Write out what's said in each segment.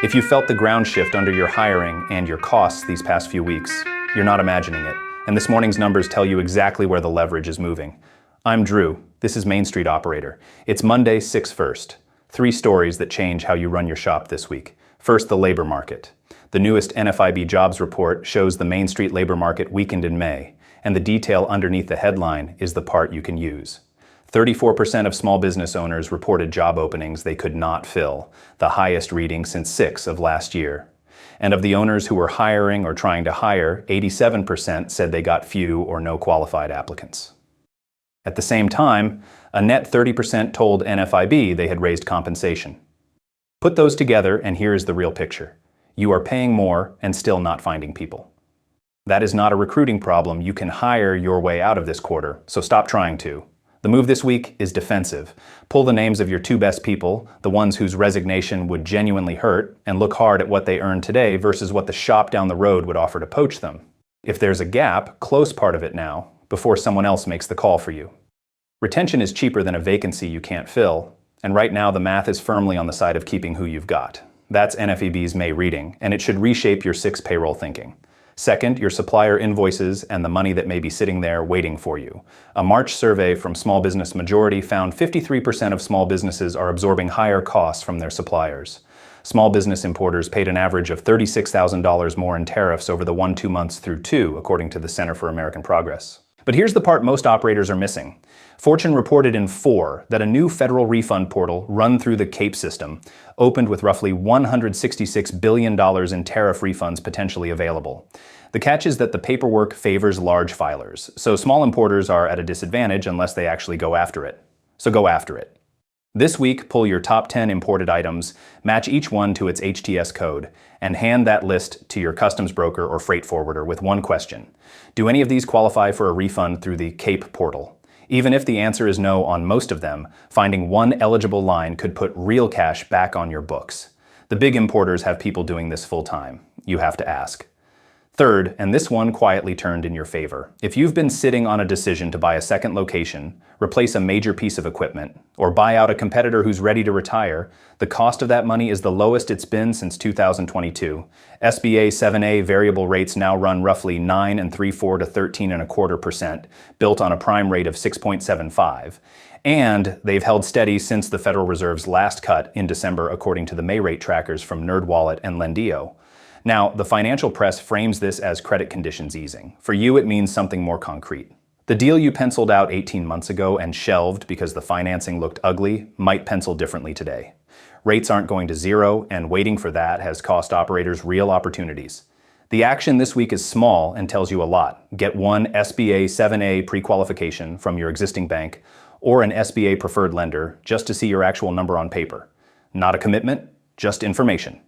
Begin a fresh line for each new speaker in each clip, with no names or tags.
If you felt the ground shift under your hiring and your costs these past few weeks, you're not imagining it. And this morning's numbers tell you exactly where the leverage is moving. I'm Drew. This is Main Street Operator. It's Monday, 6/1. 3 stories that change how you run your shop this week. First, the labor market. The newest NFIB jobs report shows the Main Street labor market weakened in May, and the detail underneath the headline is the part you can use. 34% of small business owners reported job openings they could not fill, the highest reading since 6 of last year. And of the owners who were hiring or trying to hire, 87% said they got few or no qualified applicants. At the same time, a net 30% told NFIB they had raised compensation. Put those together and here is the real picture. You are paying more and still not finding people. That is not a recruiting problem. You can hire your way out of this quarter, so stop trying to. The move this week is defensive. Pull the names of your 2 best people, the ones whose resignation would genuinely hurt, and look hard at what they earn today versus what the shop down the road would offer to poach them. If there's a gap, close part of it now, before someone else makes the call for you. Retention is cheaper than a vacancy you can't fill, and right now the math is firmly on the side of keeping who you've got. That's NFEB's May reading, and it should reshape your 6 payroll thinking. Second, your supplier invoices and the money that may be sitting there waiting for you. A March survey from Small Business Majority found 53% of small businesses are absorbing higher costs from their suppliers. Small business importers paid an average of $36,000 more in tariffs over the 1-2 months through 2, according to the Center for American Progress. But here's the part most operators are missing. Fortune reported in 4 that a new federal refund portal run through the CAPE system opened with roughly $166 billion in tariff refunds potentially available. The catch is that the paperwork favors large filers, so small importers are at a disadvantage unless they actually go after it. So go after it. This week, pull your top 10 imported items, match each one to its HTS code, and hand that list to your customs broker or freight forwarder with one question. Do any of these qualify for a refund through the CAPE portal? Even if the answer is no on most of them, finding one eligible line could put real cash back on your books. The big importers have people doing this full time. You have to ask. Third, and this one quietly turned in your favor. If you've been sitting on a decision to buy a second location, replace a major piece of equipment, or buy out a competitor who's ready to retire, the cost of that money is the lowest it's been since 2022. SBA 7A variable rates now run roughly 9.34% to 13.25%, built on a prime rate of 6.75. And they've held steady since the Federal Reserve's last cut in December, according to the May rate trackers from NerdWallet and Lendio. Now, the financial press frames this as credit conditions easing. For you, it means something more concrete. The deal you penciled out 18 months ago and shelved because the financing looked ugly might pencil differently today. Rates aren't going to zero, and waiting for that has cost operators real opportunities. The action this week is small and tells you a lot. Get one SBA 7A pre-qualification from your existing bank or an SBA preferred lender just to see your actual number on paper. Not a commitment, just information.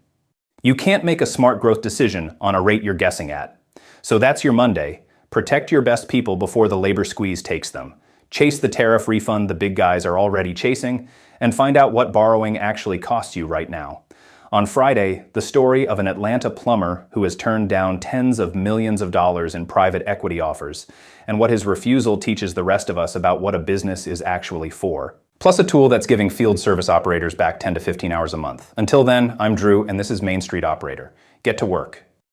You can't make a smart growth decision on a rate you're guessing at. So that's your Monday. Protect your best people before the labor squeeze takes them. Chase the tariff refund the big guys are already chasing, and find out what borrowing actually costs you right now. On Friday, the story of an Atlanta plumber who has turned down tens of millions of dollars in private equity offers, and what his refusal teaches the rest of us about what a business is actually for. Plus a tool that's giving field service operators back 10 to 15 hours a month. Until then, I'm Drew, and this is Main Street Operator. Get to work.